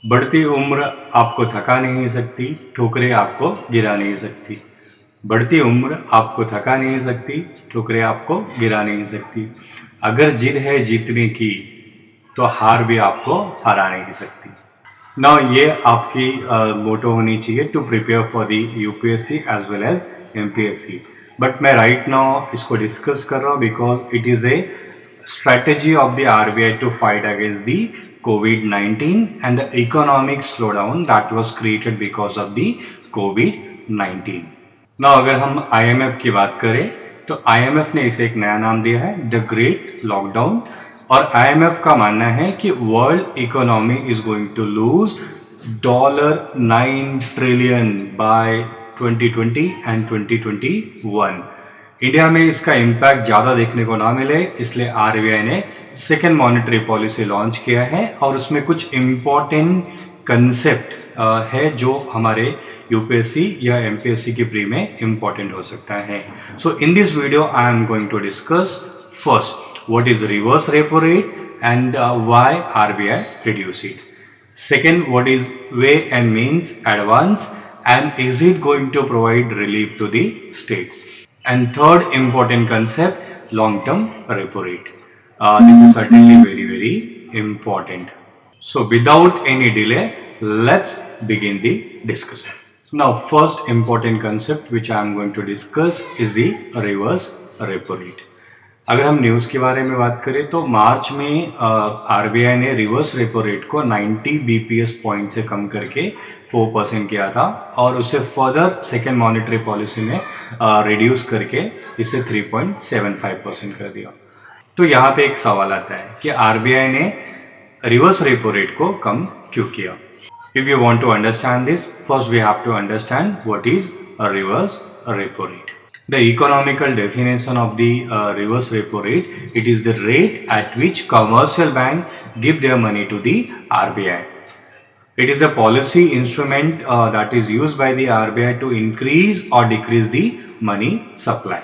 बढ़ती उम्र आपको थका नहीं सकती, ठोकरें आपको गिरा नहीं सकती। बढ़ती उम्र आपको थका नहीं सकती, ठोकरें आपको गिरा नहीं सकती। अगर जिद है जीतने की तो हार भी आपको हरा नहीं सकती। ना ये आपकी मोटो होनी चाहिए to prepare for the UPSC as well as MPSC. But मैं राइट नाउ इसको डिस्कस कर रहा हूँ because it is a strategy of the RBI to fight against the COVID-19 and the economic slowdown that was created because of the COVID-19. Now अगर हम IMF की बात करें तो IMF ने इसे एक नया नाम दिया है द ग्रेट लॉकडाउन। और IMF का मानना है कि world economy is going to lose $9 trillion by 2020 and 2021। India में इसका इम्पैक्ट ज़्यादा देखने को ना मिले इसलिए आरबीआई ने सेकेंड मॉनेटरी पॉलिसी लॉन्च किया है और उसमें कुछ इम्पोर्टेंट कंसेप्ट है जो हमारे यूपीएससी या एमपीएससी की प्री में इम्पोर्टेंट हो सकता है। So in this video I am going to discuss first what is reverse repo rate and why RBI reduce it. Second, what is way and means advance and is it going to provide relief to the states? And third important concept, long-term repo rate. This is certainly very important. So without any delay, let's begin the discussion. Now, first important concept which I am going to discuss is the reverse repo rate. अगर हम news के बारे में बात करें तो मार्च में RBI ने रिवर्स रेपो रेट को 90 बीपीएस पॉइंट से कम करके 4% किया था और उसे फर्दर सेकेंड मॉनेटरी पॉलिसी में रिड्यूस करके इसे 3.75% कर दिया। तो यहाँ पे एक सवाल आता है कि आरबीआई ने रिवर्स रेपो रेट को कम क्यों किया। If you want to understand this, first we have to understand what is a reverse repo rate. The economical definition of the reverse repo rate, it is the rate at which commercial bank give their money to the RBI. It is a policy instrument that is used by the RBI to increase or decrease the money supply.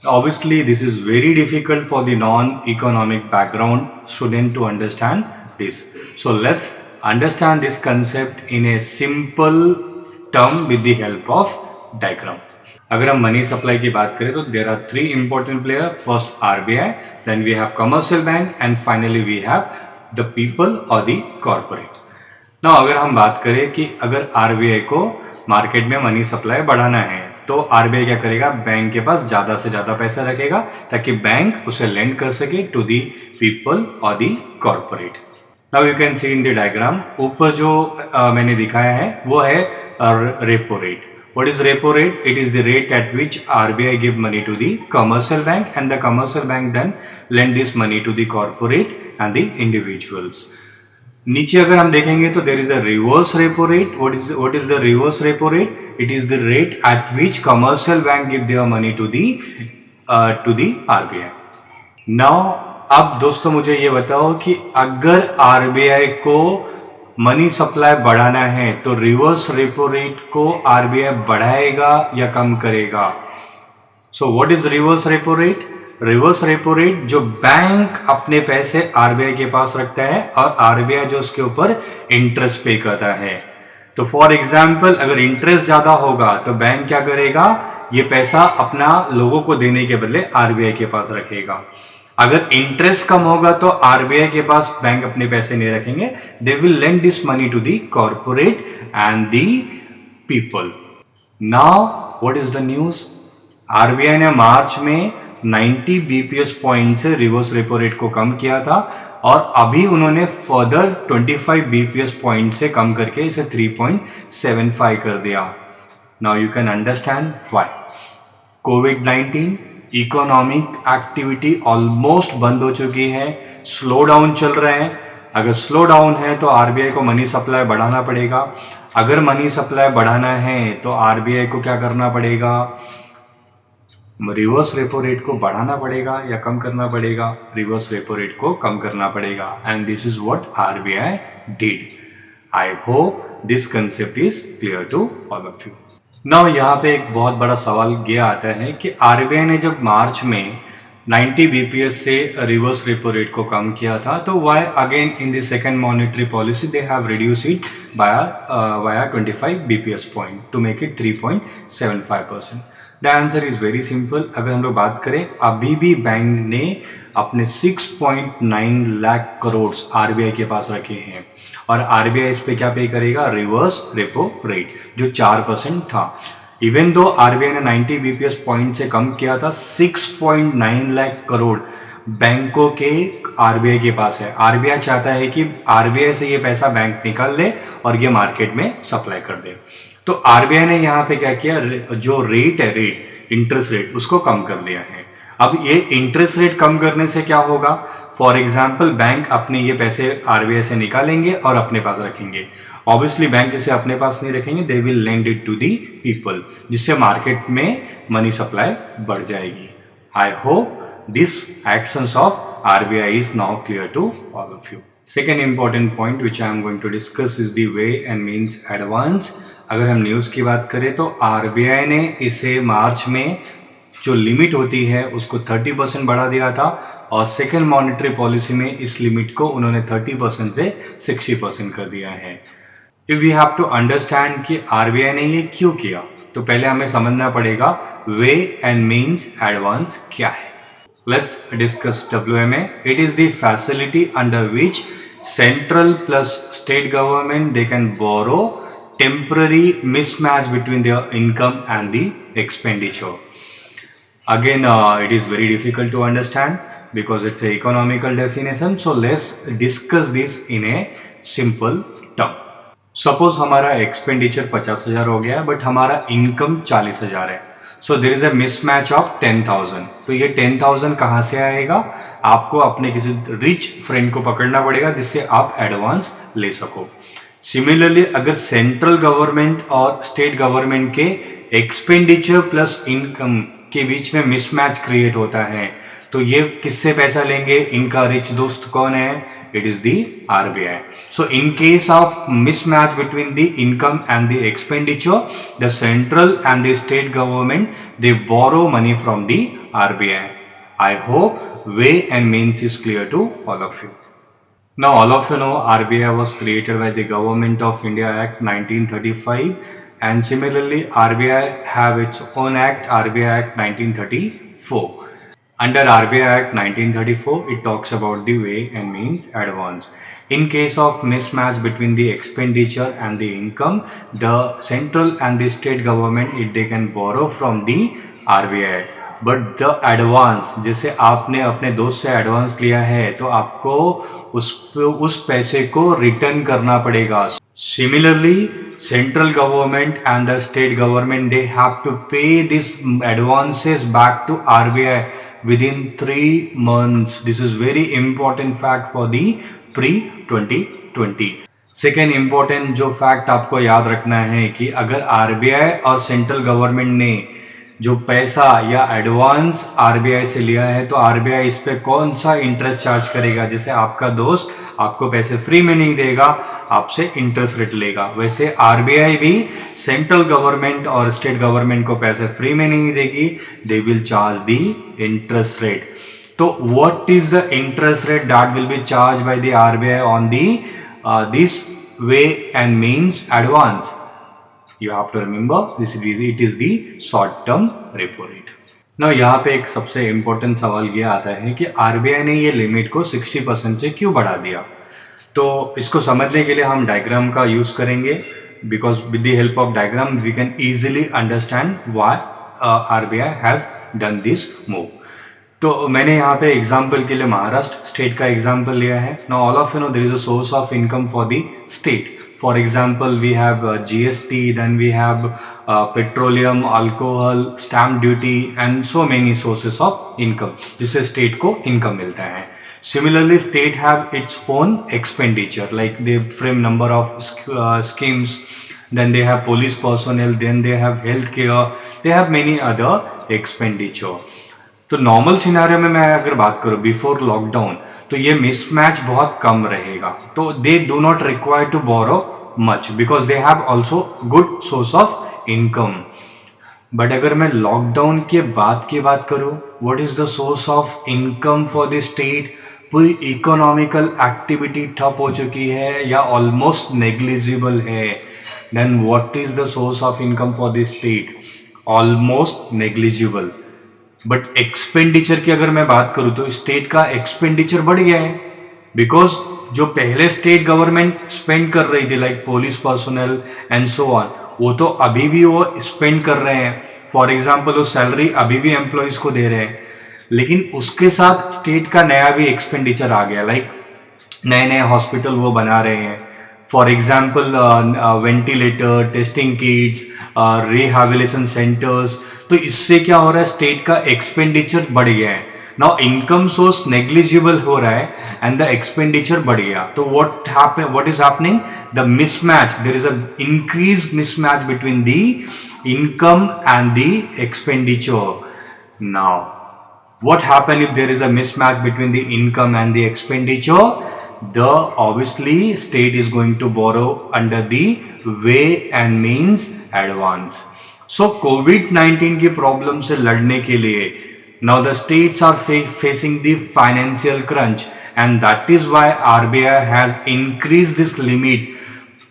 Obviously, this is very difficult for the non-economic background student to understand this. So let's understand this concept in a simple term with the help of diagram. अगर हम money supply की बात करें तो there are three important player, first RBI, then we have commercial bank and finally we have the people और the corporate. Now अगर हम बात करें कि अगर आरबीआई को मार्केट में मनी सप्लाई बढ़ाना है तो आरबीआई क्या करेगा, बैंक के पास ज्यादा से ज्यादा पैसा रखेगा ताकि बैंक उसे लेंड कर सके टू दी पीपल और the corporate. Now you can see in the diagram, ऊपर जो मैंने दिखाया है वो है repo rate. What is repo rate? It is the rate at which RBI give money to the commercial bank and the commercial bank then lend this money to the corporate and the individuals. नीचे अगर हम देखेंगे तो there is a reverse repo rate. What is the reverse repo rate? It is the rate at which commercial bank give their money to the RBI. Now अब दोस्तों मुझे ये बताओ कि अगर आरबीआई को मनी सप्लाई बढ़ाना है तो रिवर्स रेपो रेट को आरबीआई बढ़ाएगा या कम करेगा। So what is reverse repo rate? Reverse repo rate जो बैंक अपने पैसे आरबीआई के पास रखता है और आरबीआई जो उसके ऊपर इंटरेस्ट पे करता है। तो फॉर एग्जाम्पल अगर इंटरेस्ट ज्यादा होगा तो बैंक क्या करेगा, ये पैसा अपना लोगों को देने के बदले आरबीआई के पास रखेगा। अगर इंटरेस्ट कम होगा तो आरबीआई के पास बैंक अपने पैसे नहीं रखेंगे, they will lend this money to the corporate and the people. Now what is the news? RBI ने मार्च में 90 बीपीएस पॉइंट से रिवर्स रेपो रेट को कम किया था और अभी उन्होंने फर्दर 25 बीपीएस पॉइंट से कम करके इसे 3.75 कर दिया। Now you can understand why. Covid economic activity almost बंद हो चुकी है, स्लो डाउन चल रहे हैं। अगर स्लो डाउन है तो आरबीआई को मनी सप्लाई बढ़ाना पड़ेगा। अगर मनी सप्लाई बढ़ाना है तो आरबीआई को क्या करना पड़ेगा, रिवर्स रेपो रेट को बढ़ाना पड़ेगा या कम करना पड़ेगा, रिवर्स रेपो रेट को कम करना पड़ेगा। And this is what RBI did. I hope this concept is clear to all of you. Now यहाँ पे एक बहुत बड़ा सवाल ये आता है कि आरबीआई ने जब मार्च में 90 बीपीएस से रिवर्स रेपो रेट को कम किया था, तो why again in the second monetary policy they have reduce it via 25 BPS point to make it 3.75%. The answer is very simple. अगर हम लोग बात करें, अभी भी बैंक ने अपने 6.9 लाख करोड़ आरबीआई के पास रखे हैं और आरबीआई इस पे क्या पे करेगा, रिवर्स रेपो रेट जो 4% था. इवन दो आरबीआई ने 90 बीपीएस पॉइंट से कम किया था, 6.9 लाख करोड़ बैंकों के आरबीआई के पास है. आरबीआई चाहता है कि आरबीआई से ये पैसा बैंक निकाल ले और ये मार्केट में सप्लाई कर दे. तो आरबीआई ने यहाँ पे क्या किया, जो रेट है, रेट इंटरेस्ट रेट उसको कम कर दिया है. अब ये इंटरेस्ट रेट कम करने से क्या होगा, फॉर एग्जाम्पल बैंक अपने ये पैसे आरबीआई से निकालेंगे और अपने पास रखेंगे. ऑब्वियसली बैंक इसे अपने पास नहीं रखेंगे, they will lend it to the people, जिससे मार्केट में मनी सप्लाई बढ़ जाएगी. I hope this actions of RBI is now clear to all of you. Second important point which I am going to discuss is the way and means advance. अगर हम news की बात करें तो RBI ने इसे मार्च में जो लिमिट होती है उसको 30% बढ़ा दिया था और सेकेंड मॉनेटरी पॉलिसी में इस लिमिट को उन्होंने 30% से 60% कर दिया है. If we have to understand कि आरबीआई ने ये क्यों किया, तो पहले हमें समझना पड़ेगा वे एंड मीन्स एडवांस क्या है. Let's discuss WMA. It is the facility under which central plus state government they can borrow temporary mismatch between their income and the expenditure. Again, it is very difficult to understand because it's a economical definition. So let's discuss this in a simple term. Suppose हमारा expenditure 50,000 हो गया but हमारा income 40,000 है. So there is a mismatch of 10,000. तो ये 10,000 कहाँ से आएगा, आपको अपने किसी रिच फ्रेंड को पकड़ना पड़ेगा जिससे आप एडवांस ले सको. सिमिलरली अगर सेंट्रल गवर्नमेंट और स्टेट गवर्नमेंट के एक्सपेंडिचर प्लस इनकम के बीच में मिसमैच क्रिएट होता है तो ये किससे पैसा लेंगे, इनका रिच दोस्त कौन है, it is the RBI. So in case of mismatch between the income and the expenditure, the central and the state government they borrow money from the RBI. I hope way and means is clear to all of you. Now all of you know RBI was created by the Government of India Act 1935 and similarly RBI have its own act, RBI Act 1934. Under RBI Act 1934 it talks about the way and means advance. In case of mismatch between the expenditure and the income, the central and the state government they can borrow from the RBI. But the advance, जैसे आपने अपने दोस्त से advance लिया है तो आपको उस पैसे को रिटर्न करना पड़ेगा. Similarly central government and the state government they have to pay this advances back to RBI within 3 months. This is very important fact for the pre-2020. Second important जो फैक्ट आपको याद रखना है कि अगर आरबीआई और सेंट्रल गवर्नमेंट ने जो पैसा या एडवांस आरबीआई से लिया है तो आरबीआई इस पे कौन सा इंटरेस्ट चार्ज करेगा. जैसे आपका दोस्त आपको पैसे फ्री में नहीं देगा, आपसे इंटरेस्ट रेट लेगा, वैसे आरबीआई भी सेंट्रल गवर्नमेंट और स्टेट गवर्नमेंट को पैसे फ्री में नहीं देगी, they will charge the interest rate. तो what is the interest rate that will be charge by the RBI on the this way and means advance. You have to remember this is it is the short term repo rate. Now यहाँ पे एक सबसे important सवाल ये आता है कि RBI ने ये लिमिट को 60% से क्यों बढ़ा दिया. तो इसको समझने के लिए हम डायग्राम का यूज करेंगे because with the help of diagram we can easily understand why RBI has done this move. तो मैंने यहाँ पे एग्जाम्पल के लिए महाराष्ट्र स्टेट का एग्जाम्पल लिया है. Now all of you know there is a source of income for the state. For example, we have GST, then we have petroleum, alcohol, stamp duty and so many sources of income जिससे state को income मिलता है. Similarly, state have its own expenditure like they frame number of schemes, then they have police personnel, then they have healthcare, they have many other expenditure. तो normal scenario में मैं अगर बात करूं बिफोर लॉकडाउन तो ये मिसमैच बहुत कम रहेगा. तो they do not require to borrow much because they have also good source of income. But अगर मैं लॉकडाउन के बाद की बात करूं what is the source of income for the state, पूरी इकोनॉमिकल एक्टिविटी ठप हो चुकी है या ऑलमोस्ट नेग्लिजिबल है, then what is the source of income for the state, almost negligible. But expenditure की अगर मैं बात करूं तो स्टेट का एक्सपेंडिचर बढ़ गया है, बिकॉज जो पहले स्टेट गवर्नमेंट स्पेंड कर रही थी like police personal and so on, वो तो अभी भी वो स्पेंड कर रहे हैं। फॉर एग्जाम्पल वो सैलरी अभी भी एम्प्लॉयज को दे रहे हैं, लेकिन उसके साथ स्टेट का नया भी एक्सपेंडिचर आ गया, लाइक नए नए हॉस्पिटल वो बना रहे हैं। For example ventilator, testing kits, rehabilitation centres. तो इससे क्या हो रहा है, स्टेट का एक्सपेंडिचर बढ़ गया है। नाउ इनकम सोर्स नेग्लिजिबल हो रहा है एंड द एक्सपेंडिचर बढ़ गया, तो what is happening, the mismatch, there is a increase mismatch between the income and the expenditure. Now what happen if there is a mismatch between the income and the expenditure, the obviously state is going to borrow under the way and means advance. So COVID-19 की problem से लड़ने के लिए now the states are facing the financial crunch, and that is why RBI has increased this limit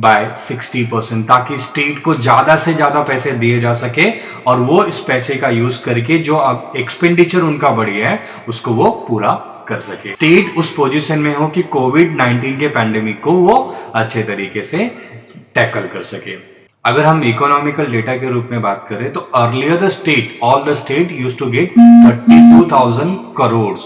by 60%, ताकि state को ज्यादा से ज्यादा पैसे दिए जा सके और वो इस पैसे का यूज करके जो एक्सपेंडिचर उनका बढ़ गया है उसको वो पूरा कर सके। स्टेट उस पोजीशन में हो कि कोविड-19 के पैंडेमिक को वो अच्छे तरीके से टैकल कर सके। अगर हम इकोनॉमिकल डेटा के रूप में बात करें तो earlier the state, all the state used to get 32,000 crore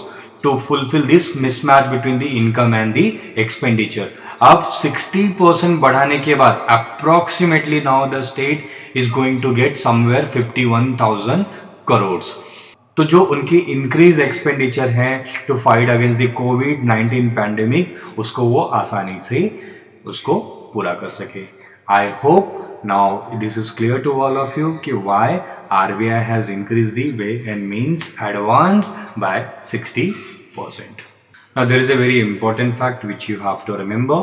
to fulfill this mismatch between the income and the expenditure. अब 60% बढ़ाने के बाद approximately now the state is going to get somewhere 51,000 crores. तो जो उनकी इंक्रीज एक्सपेंडिचर है to fight against the कोविड-19 pandemic, उसको वो आसानी से उसको पूरा कर सके। I hope now this is clear to all of you कि why RBI has increased the way and means advance by 60%. Now there is a very important fact which you have to remember.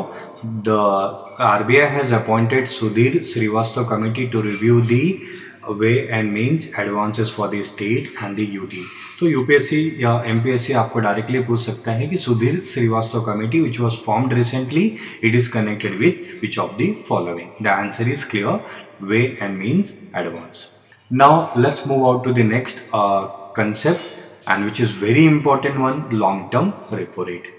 The RBI has appointed Sudhir Srivastava committee to review the way and means advances for the state and the UT. तो UPSC या MPSC आपको directly पूछ सकता है कि Sudhir Srivastava committee which was formed recently, it is connected with which of the following? The answer is clear, way and means advance. Now let's move out to the next concept, and which is very important one, long term repo rate.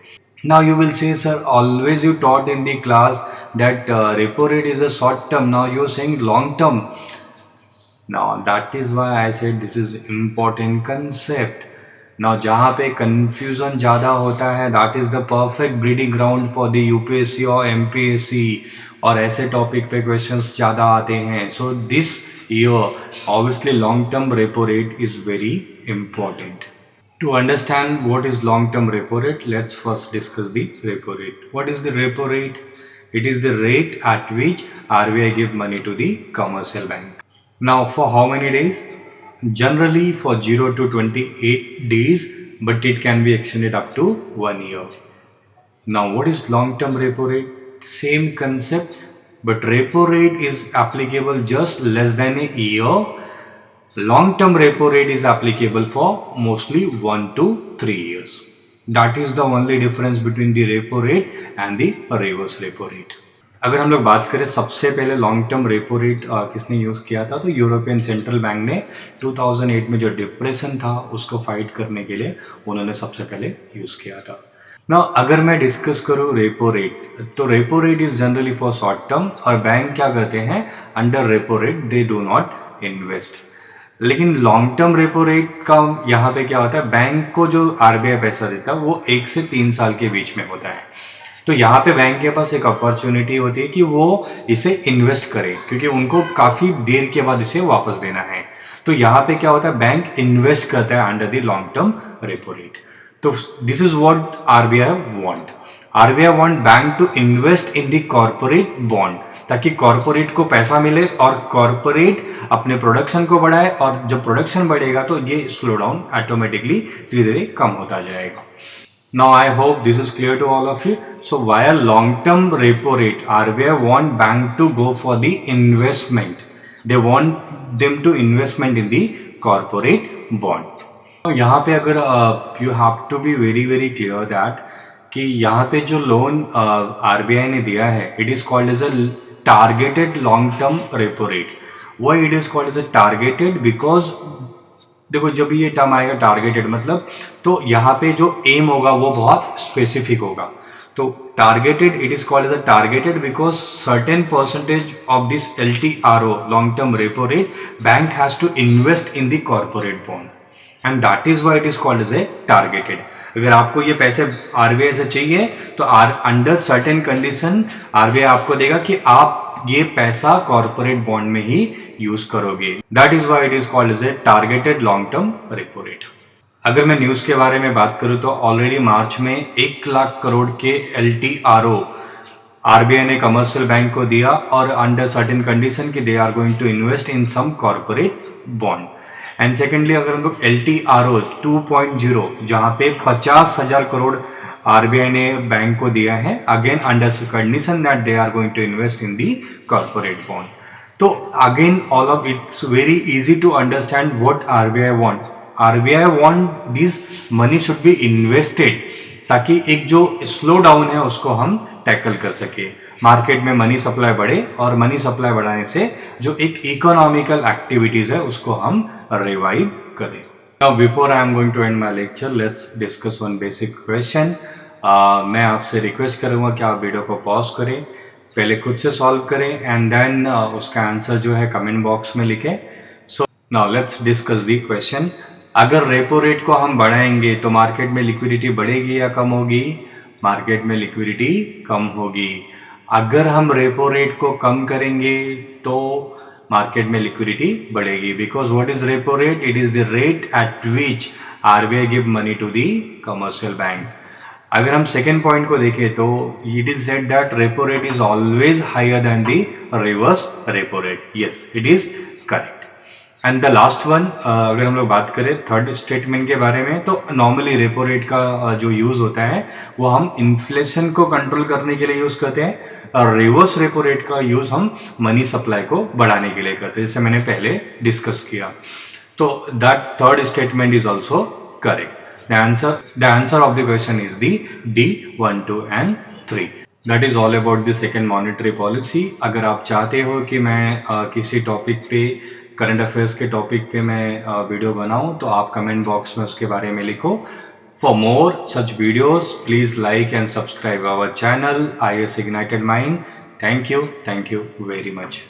Now you will say, sir, always you taught in the class that repo rate is a short term, now you are saying long term. Now that is why I said this is important concept. Now जहाँ पे confusion ज़्यादा होता है, that is the perfect breeding ground for the UPSC और MPSC, और ऐसे topic पे questions ज़्यादा आते हैं. So this year obviously long term repo rate is very important. To understand what is long term repo rate, let's first discuss the repo rate. What is the repo rate? It is the rate at which RBI give money to the commercial bank. Now for how many days? Generally for 0 to 28 days, but it can be extended up to 1 year. Now what is long term repo rate? Same concept, but repo rate is applicable just less than a year. Long term repo rate is applicable for mostly 1 to 3 years. That is the only difference between the repo rate and the reverse repo rate. अगर हम लोग बात करें सबसे पहले long term repo rate किसने use किया था, तो यूरोपियन सेंट्रल बैंक ने 2008 में जो डिप्रेशन था उसको फाइट करने के लिए उन्होंने सबसे पहले यूज़ किया था. नाउ अगर मैं डिस्कस करूँ रेपो रेट, तो repo rate is generally for short term, और बैंक क्या करते हैं, under repo rate they do not invest. लेकिन लॉन्ग टर्म रेपो रेट का यहाँ पे क्या होता है, बैंक को जो आरबीआई पैसा देता है वो 1 से 3 साल के बीच में होता है. तो यहाँ पे बैंक के पास एक अपॉर्चुनिटी होती है कि वो इसे इन्वेस्ट करे, क्योंकि उनको काफ़ी देर के बाद इसे वापस देना है. तो यहाँ पे क्या होता है, बैंक इन्वेस्ट करता है under the long term repo rate. तो this is what RBI want. RBI want bank to invest in the corporate bond, ताकि कॉर्पोरेट को पैसा मिले और कॉर्पोरेट अपने प्रोडक्शन को बढ़ाए, और जब प्रोडक्शन बढ़ेगा तो ये स्लो डाउन ऑटोमेटिकली धीरे धीरे कम होता जाएगा. Now I hope this is clear to all of you. So via long term repo rate, RBI want bank to go for the investment. They want them to investment in the corporate bond. तो यहाँ पे अगर you have to be very very clear that कि यहाँ पे जो loan RBI ने दिया है, it is called as a targeted long term repo rate. Why it is called as a targeted? Because देखो, जब ये टर्म आएगा टारगेटेड मतलब, तो यहाँ पे जो एम होगा वो बहुत स्पेसिफिक होगा। तो targeted, it is called as a targeted because certain percentage of this LTRO long term repo rate bank has to invest in the corporate bond and that is why it is called as a targeted. अगर आपको ये पैसे RBI से चाहिए तो under certain condition RBI आपको देगा कि आप ये पैसा कॉर्पोरेट बॉन्ड में ही यूज करोगे। That is why it is called as a targeted long term repo rate. अगर मैं न्यूज के बारे में बात करूं तो ऑलरेडी मार्च में 1 लाख करोड़ के LTRO आरबीआई ने कमर्शियल बैंक को दिया और अंडर सर्टेन कंडीशन कि they are going to invest in some corporate bond. And secondly अगर हम लोग LTRO 2.0 जहां पे 50,000 करोड़ आरबीआई ने बैंक को दिया है, again under condition that they are going to invest in the corporate bond. तो again all of it's very easy to understand what RBI want. RBI want this money should be invested ताकि एक जो slow down है उसको हम tackle कर सके, market में मनी सप्लाई बढ़े और मनी सप्लाई बढ़ाने से जो एक इकोनॉमिकल एक्टिविटीज है उसको हम रिवाइव करें। Now before I am going to end my lecture, let's discuss one basic question. मैं आपसे रिक्वेस्ट करूंगा कि आप वीडियो को पॉज करें, पहले खुद से सॉल्व करें एंड देन उसका आंसर जो है कमेंट बॉक्स में लिखें। So now let's discuss the question. अगर रेपो रेट को हम बढ़ाएंगे तो मार्केट में लिक्विडिटी बढ़ेगी या कम होगी? मार्केट में लिक्विडिटी कम होगी। अगर हम रेपो रेट को कम करेंगे तो मार्केट में लिक्विडिटी बढ़ेगी। Because what is repo rate? It is the rate at which RBI give money to the commercial bank. अगर हम सेकेंड पॉइंट को देखें तो it is said that repo rate is always higher than the reverse repo rate. Yes, it is correct. And the last one, अगर हम लोग बात करें थर्ड स्टेटमेंट के बारे में, तो नॉर्मली रेपो रेट का जो यूज होता है वो हम इन्फ्लेशन को कंट्रोल करने के लिए यूज करते हैं और रिवर्स रेपो रेट का यूज हम मनी सप्लाई को बढ़ाने के लिए करते हैं, जैसे मैंने पहले डिस्कस किया। तो that third statement is also correct. The answer of the question is the D 1, 2 and 3. That is all about the second monetary policy. अगर आप चाहते हो कि मैं किसी टॉपिक पे, करंट अफेयर्स के टॉपिक पे मैं वीडियो बनाऊं तो आप कमेंट बॉक्स में उसके बारे में लिखो। For more such videos, please like and subscribe our channel IAS Ignited Mind. Thank you very much.